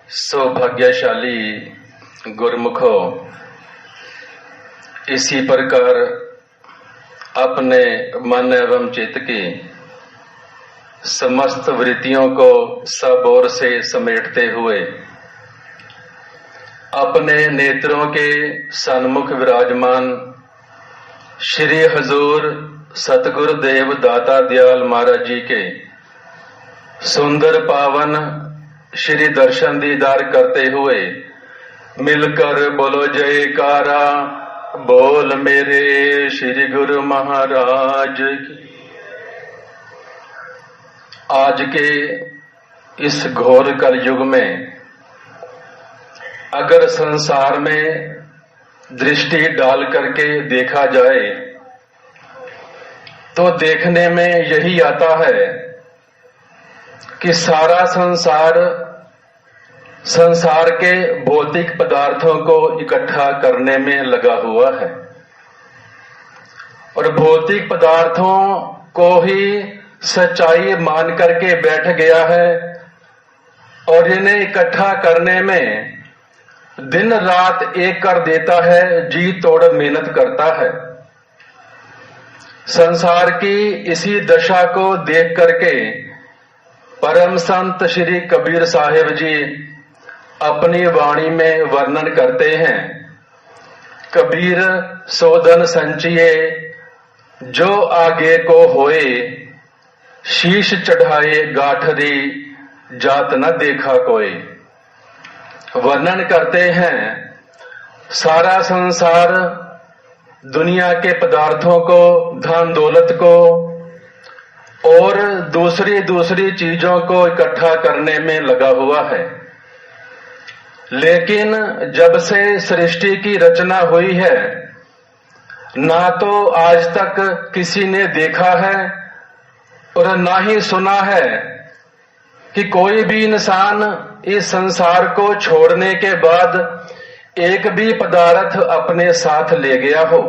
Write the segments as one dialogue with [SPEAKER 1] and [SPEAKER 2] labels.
[SPEAKER 1] सौभाग्यशाली गुरमुखो, इसी प्रकार अपने मन एवं चित्त की समस्त वृत्तियों को सब ओर से समेटते हुए अपने नेत्रों के सन्मुख विराजमान श्री हजूर सतगुरुदेव दाता दयाल महाराज जी के सुंदर पावन श्री दर्शन दीदार करते हुए मिलकर बोलो जयकारा, बोल मेरे श्री गुरु महाराज की। आज के इस घोर कलयुग में अगर संसार में दृष्टि डाल करके देखा जाए तो देखने में यही आता है कि सारा संसार के भौतिक पदार्थों को इकट्ठा करने में लगा हुआ है और भौतिक पदार्थों को ही सच्चाई मान करके बैठ गया है और इन्हें इकट्ठा करने में दिन रात एक कर देता है, जी तोड़ मेहनत करता है। संसार की इसी दशा को देख करके परम संत श्री कबीर साहिब जी अपनी वाणी में वर्णन करते हैं। कबीर सोधन संचिए जो आगे को होए, शीश चढ़ाए गाठरी जात न देखा कोई। वर्णन करते हैं सारा संसार दुनिया के पदार्थों को, धन दौलत को और दूसरी चीजों को इकट्ठा करने में लगा हुआ है, लेकिन जब से सृष्टि की रचना हुई है ना तो आज तक किसी ने देखा है और ना ही सुना है कि कोई भी इंसान इस संसार को छोड़ने के बाद एक भी पदार्थ अपने साथ ले गया हो।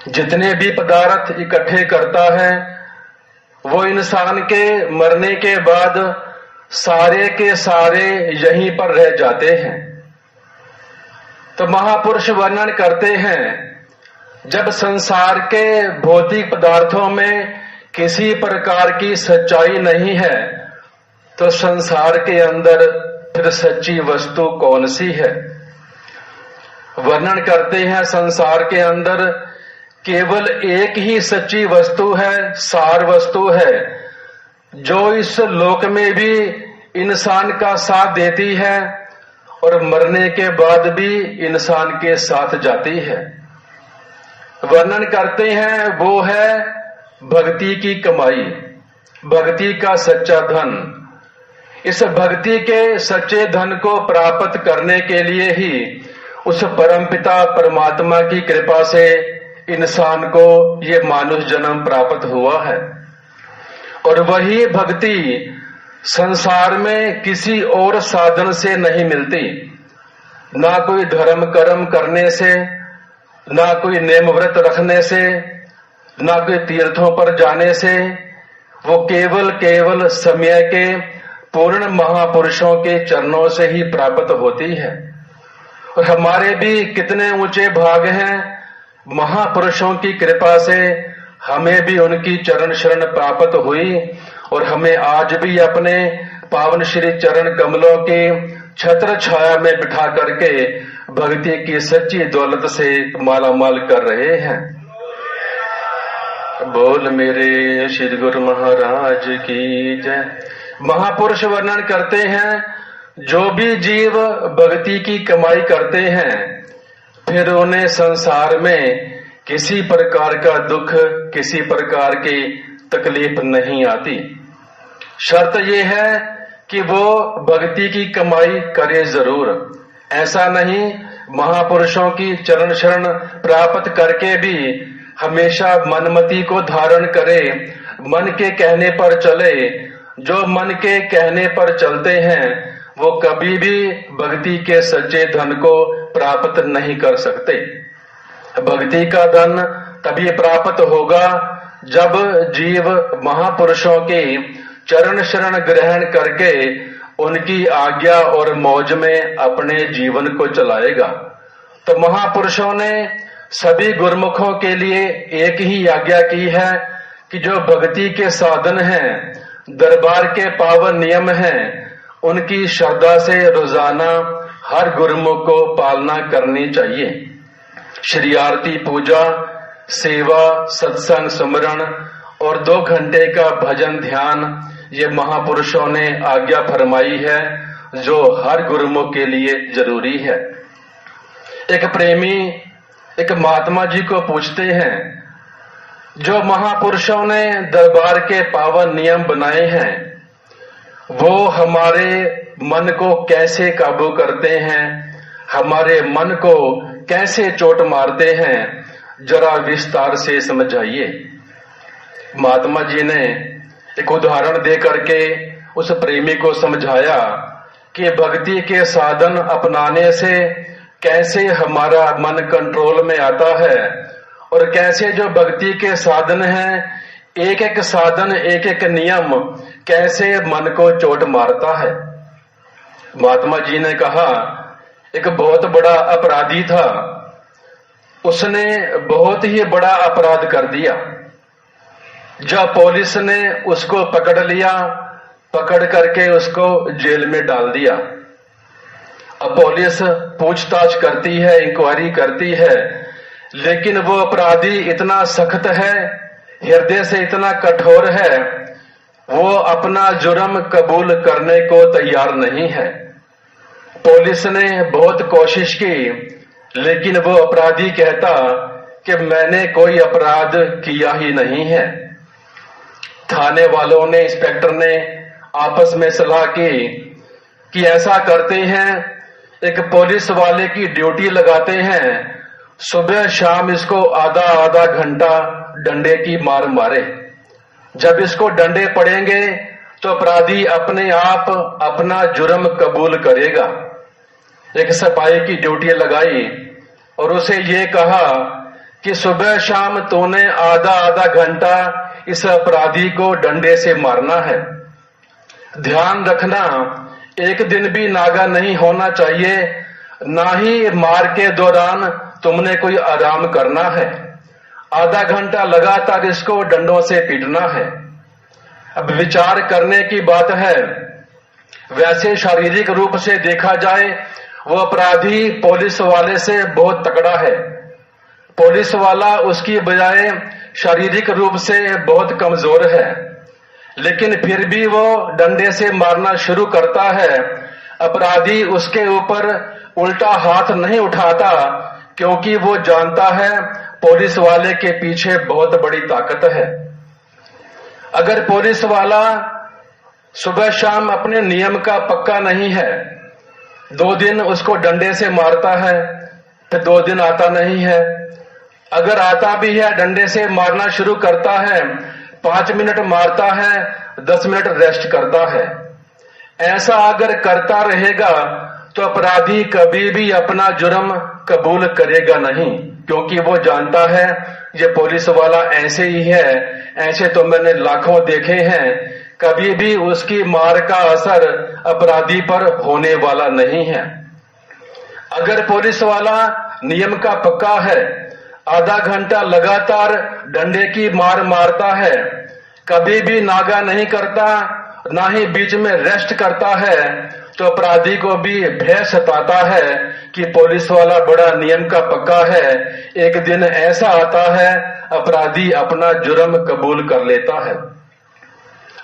[SPEAKER 1] जितने भी पदार्थ इकट्ठे करता है वो इंसान के मरने के बाद सारे के सारे यहीं पर रह जाते हैं। तो महापुरुष वर्णन करते हैं जब संसार के भौतिक पदार्थों में किसी प्रकार की सच्चाई नहीं है तो संसार के अंदर फिर सच्ची वस्तु कौन सी है। वर्णन करते हैं संसार के अंदर केवल एक ही सच्ची वस्तु है, सार वस्तु है, जो इस लोक में भी इंसान का साथ देती है और मरने के बाद भी इंसान के साथ जाती है। वर्णन करते हैं वो है भक्ति की कमाई, भक्ति का सच्चा धन। इस भक्ति के सच्चे धन को प्राप्त करने के लिए ही उस परमपिता परमात्मा की कृपा से इंसान को ये मानुष जन्म प्राप्त हुआ है और वही भक्ति संसार में किसी और साधन से नहीं मिलती। ना कोई धर्म कर्म करने से, ना कोई नेम व्रत रखने से, ना कोई तीर्थों पर जाने से, वो केवल समय के पूर्ण महापुरुषों के चरणों से ही प्राप्त होती है। और हमारे भी कितने ऊंचे भाग हैं, महापुरुषों की कृपा से हमें भी उनकी चरण शरण प्राप्त हुई और हमें आज भी अपने पावन श्री चरण कमलों के छत्र छाया में बिठा करके भक्ति की सच्ची दौलत से मालामाल कर रहे हैं। बोल मेरे श्री गुरु महाराज की जय। महापुरुष वर्णन करते हैं जो भी जीव भक्ति की कमाई करते हैं फिर उन्हें संसार में किसी प्रकार का दुख, किसी प्रकार की तकलीफ नहीं आती। शर्त यह है कि वो भक्ति की कमाई करे जरूर। ऐसा नहीं महापुरुषों की चरण शरण प्राप्त करके भी हमेशा मनमति को धारण करे, मन के कहने पर चले। जो मन के कहने पर चलते हैं वो कभी भी भक्ति के सच्चे धन को प्राप्त नहीं कर सकते। भक्ति का धन तभी प्राप्त होगा जब जीव महापुरुषों के चरण शरण ग्रहण करके उनकी आज्ञा और मौज में अपने जीवन को चलाएगा। तो महापुरुषों ने सभी गुरुमुखों के लिए एक ही आज्ञा की है कि जो भक्ति के साधन हैं, दरबार के पावन नियम हैं, उनकी श्रद्धा से रोजाना हर गुरुमुख को पालना करनी चाहिए। श्री आरती, पूजा, सेवा, सत्संग, सुमरण और 2 घंटे का भजन ध्यान, ये महापुरुषों ने आज्ञा फरमाई है जो हर गुरुमुख के लिए जरूरी है। एक प्रेमी एक महात्मा जी को पूछते हैं, जो महापुरुषों ने दरबार के पावन नियम बनाए हैं वो हमारे मन को कैसे काबू करते हैं, हमारे मन को कैसे चोट मारते हैं, जरा विस्तार से समझाइए। महात्मा जी ने एक उदाहरण दे करके उस प्रेमी को समझाया कि भक्ति के साधन अपनाने से कैसे हमारा मन कंट्रोल में आता है और कैसे जो भक्ति के साधन हैं, एक एक साधन, एक एक नियम कैसे मन को चोट मारता है। महात्मा जी ने कहा, एक बहुत बड़ा अपराधी था, उसने बहुत ही बड़ा अपराध कर दिया। जब पुलिस ने उसको पकड़ लिया, पकड़ करके उसको जेल में डाल दिया। अब पुलिस पूछताछ करती है, इंक्वायरी करती है, लेकिन वो अपराधी इतना सख्त है, हृदय से इतना कठोर है, वो अपना जुर्म कबूल करने को तैयार नहीं है। पुलिस ने बहुत कोशिश की, लेकिन वो अपराधी कहता कि मैंने कोई अपराध किया ही नहीं है। थाने वालों ने, इंस्पेक्टर ने आपस में सलाह की कि ऐसा करते हैं, एक पुलिस वाले की ड्यूटी लगाते हैं, सुबह शाम इसको आधा आधा घंटा डंडे की मार मारे। जब इसको डंडे पड़ेंगे तो अपराधी अपने आप अपना जुर्म कबूल करेगा। एक सिपाही की ड्यूटी लगाई और उसे ये कहा कि सुबह शाम तूने आधा आधा घंटा इस अपराधी को डंडे से मारना है। ध्यान रखना, एक दिन भी नागा नहीं होना चाहिए, ना ही मार के दौरान तुमने कोई आराम करना है। आधा घंटा लगातार इसको डंडों से पीटना है। अब विचार करने की बात है, वैसे शारीरिक रूप से देखा जाए वो अपराधी पुलिस वाले से बहुत तगड़ा है। पुलिस वाला उसकी बजाय शारीरिक रूप से बहुत कमजोर है, लेकिन फिर भी वो डंडे से मारना शुरू करता है। अपराधी उसके ऊपर उल्टा हाथ नहीं उठाता, क्योंकि वो जानता है पुलिस वाले के पीछे बहुत बड़ी ताकत है। अगर पुलिस वाला सुबह शाम अपने नियम का पक्का नहीं है, 2 दिन उसको डंडे से मारता है, फिर 2 दिन आता नहीं है। अगर आता भी है, डंडे से मारना शुरू करता है, 5 मिनट मारता है, 10 मिनट रेस्ट करता है। ऐसा अगर करता रहेगा तो अपराधी कभी भी अपना जुर्म कबूल करेगा नहीं, क्योंकि वो जानता है ये पुलिस वाला ऐसे ही है, ऐसे तो मैंने लाखों देखे हैं, कभी भी उसकी मार का असर अपराधी पर होने वाला नहीं है। अगर पुलिस वाला नियम का पक्का है, आधा घंटा लगातार डंडे की मार मारता है, कभी भी नागा नहीं करता, ना ही बीच में रेस्ट करता है, तो अपराधी को भी भय सताता है कि पुलिस वाला बड़ा नियम का पक्का है। एक दिन ऐसा आता है अपराधी अपना जुर्म कबूल कर लेता है।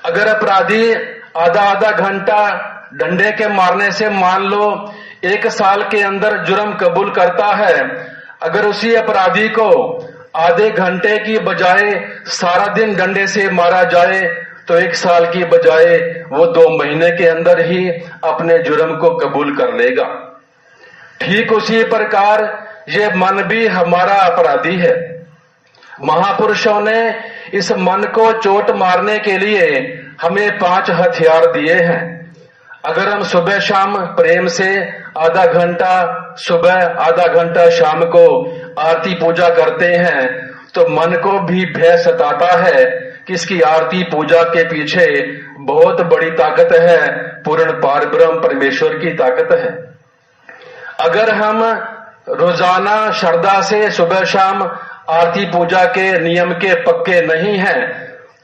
[SPEAKER 1] अगर अपराधी आधा आधा घंटा डंडे के मारने से मान लो 1 साल के अंदर जुर्म कबूल करता है, अगर उसी अपराधी को आधे घंटे की बजाय सारा दिन डंडे से मारा जाए तो 1 साल की बजाय वो 2 महीने के अंदर ही अपने जुर्म को कबूल कर लेगा। ठीक उसी प्रकार ये मन भी हमारा अपराधी है। महापुरुषों ने इस मन को चोट मारने के लिए हमें 5 हथियार दिए हैं। अगर हम सुबह शाम प्रेम से आधा घंटा सुबह, आधा घंटा शाम को आरती पूजा करते हैं, तो मन को भी भय सताता है कि इसकी आरती पूजा के पीछे बहुत बड़ी ताकत है, पूर्ण पारब्रह्म परमेश्वर की ताकत है। अगर हम रोजाना श्रद्धा से सुबह शाम आरती पूजा के नियम के पक्के नहीं हैं,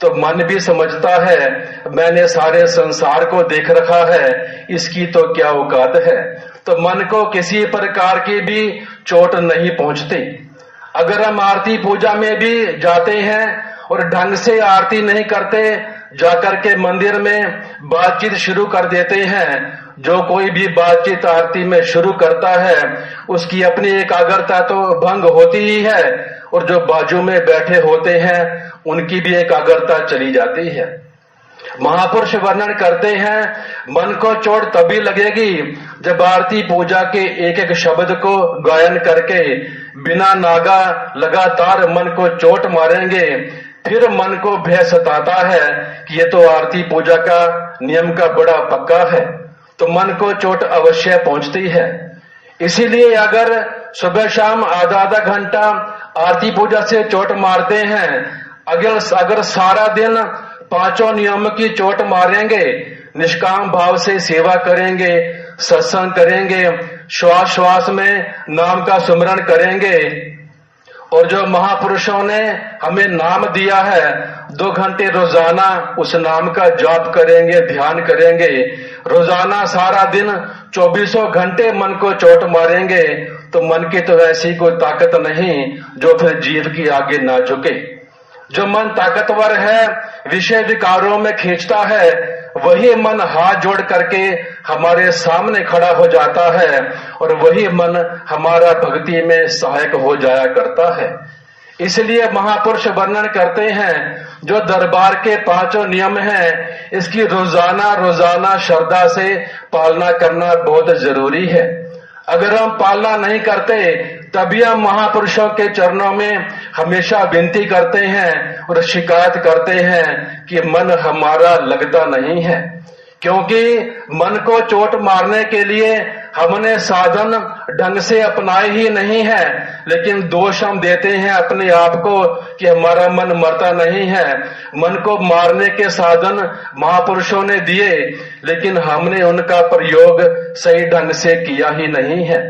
[SPEAKER 1] तो मन भी समझता है मैंने सारे संसार को देख रखा है, इसकी तो क्या औकात है, तो मन को किसी प्रकार की भी चोट नहीं पहुंचती। अगर हम आरती पूजा में भी जाते हैं और ढंग से आरती नहीं करते, जाकर के मंदिर में बातचीत शुरू कर देते हैं, जो कोई भी बातचीत आरती में शुरू करता है उसकी अपनी एकाग्रता तो भंग होती ही है, और जो बाजू में बैठे होते हैं उनकी भी एकाग्रता चली जाती है। महापुरुष वर्णन करते हैं मन को चोट तभी लगेगी जब आरती पूजा के एक एक शब्द को गायन करके बिना नागा लगातार मन को चोट मारेंगे, फिर मन को भय सताता है कि ये तो आरती पूजा का नियम का बड़ा पक्का है, तो मन को चोट अवश्य पहुंचती है। इसीलिए अगर सुबह शाम आधा आधा घंटा आरती पूजा से चोट मारते हैं, अगर सारा दिन पांचों नियम की चोट मारेंगे, निष्काम भाव से सेवा करेंगे, सत्संग करेंगे, श्वास श्वास में नाम का सुमरण करेंगे, और जो महापुरुषों ने हमें नाम दिया है 2 घंटे रोजाना उस नाम का जाप करेंगे, ध्यान करेंगे, रोजाना सारा दिन 24 घंटे मन को चोट मारेंगे, तो मन की तो ऐसी कोई ताकत नहीं जो फिर जीव की आगे ना झुके। जो मन ताकतवर है, विषय विकारों में खींचता है, वही मन हाथ जोड़ करके हमारे सामने खड़ा हो जाता है, और वही मन हमारा भक्ति में सहायक हो जाया करता है। इसलिए महापुरुष वर्णन करते हैं जो दरबार के 5 नियम हैं, इसकी रोजाना रोजाना श्रद्धा से पालना करना बहुत जरूरी है। अगर हम पालना नहीं करते तभी हम महापुरुषों के चरणों में हमेशा विनती करते हैं और शिकायत करते हैं कि मन हमारा लगता नहीं है, क्योंकि मन को चोट मारने के लिए हमने साधन ढंग से अपनाए ही नहीं है, लेकिन दोष हम देते हैं अपने आप को कि हमारा मन मरता नहीं है। मन को मारने के साधन महापुरुषों ने दिए, लेकिन हमने उनका प्रयोग सही ढंग से किया ही नहीं है।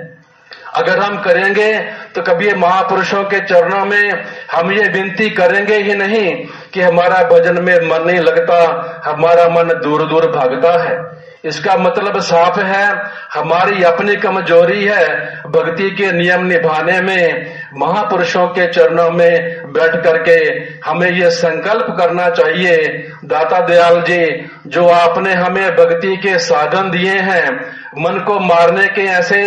[SPEAKER 1] अगर हम करेंगे तो कभी महापुरुषों के चरणों में हम ये विनती करेंगे ही नहीं कि हमारा भजन में मन नहीं लगता, हमारा मन दूर दूर भागता है। इसका मतलब साफ है, हमारी अपनी कमजोरी है भक्ति के नियम निभाने में। महापुरुषों के चरणों में बैठ करके हमें ये संकल्प करना चाहिए, दाता दयाल जी, जो आपने हमें भक्ति के साधन दिए हैं, मन को मारने के ऐसे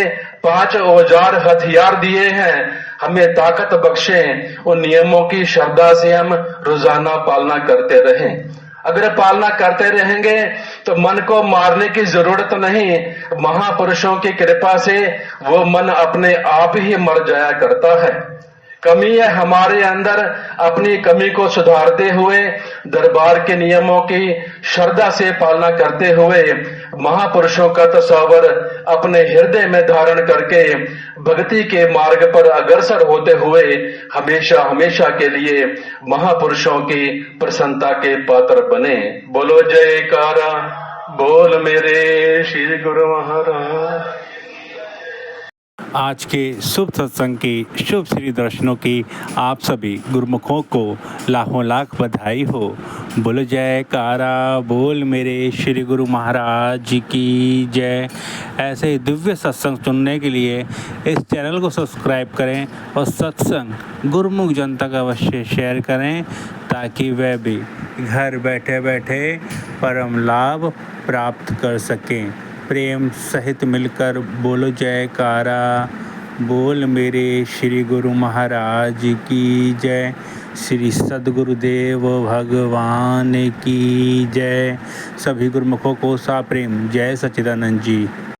[SPEAKER 1] 5 औजार हथियार दिए हैं, हमें ताकत बख्शें, उन नियमों की श्रद्धा से हम रोजाना पालना करते रहें। अगर पालना करते रहेंगे तो मन को मारने की जरूरत नहीं, महापुरुषों की कृपा से वो मन अपने आप ही मर जाया करता है। कमी है हमारे अंदर, अपनी कमी को सुधारते हुए दरबार के नियमों की श्रद्धा से पालना करते हुए महापुरुषों का तस्वर अपने हृदय में धारण करके भक्ति के मार्ग पर अग्रसर होते हुए हमेशा हमेशा के लिए महापुरुषों की प्रसन्नता के पात्र बने। बोलो जयकारा, बोल मेरे श्री गुरु महाराज।
[SPEAKER 2] आज के शुभ सत्संग की शुभ श्री दर्शनों की आप सभी गुरुमुखों को लाखों लाख बधाई हो। बोलो जयकारा, बोल मेरे श्री गुरु महाराज की जय। ऐसे ही दिव्य सत्संग सुनने के लिए इस चैनल को सब्सक्राइब करें और सत्संग गुरुमुख जनता का अवश्य शेयर करें, ताकि वह भी घर बैठे बैठे परम लाभ प्राप्त कर सकें। प्रेम सहित मिलकर बोलो जयकारा, बोल मेरे श्री गुरु महाराज की जय। श्री सद्गुरुदेव भगवान की जय। सभी गुरुमुखों को साप्रेम जय सच्चिदानंद जी।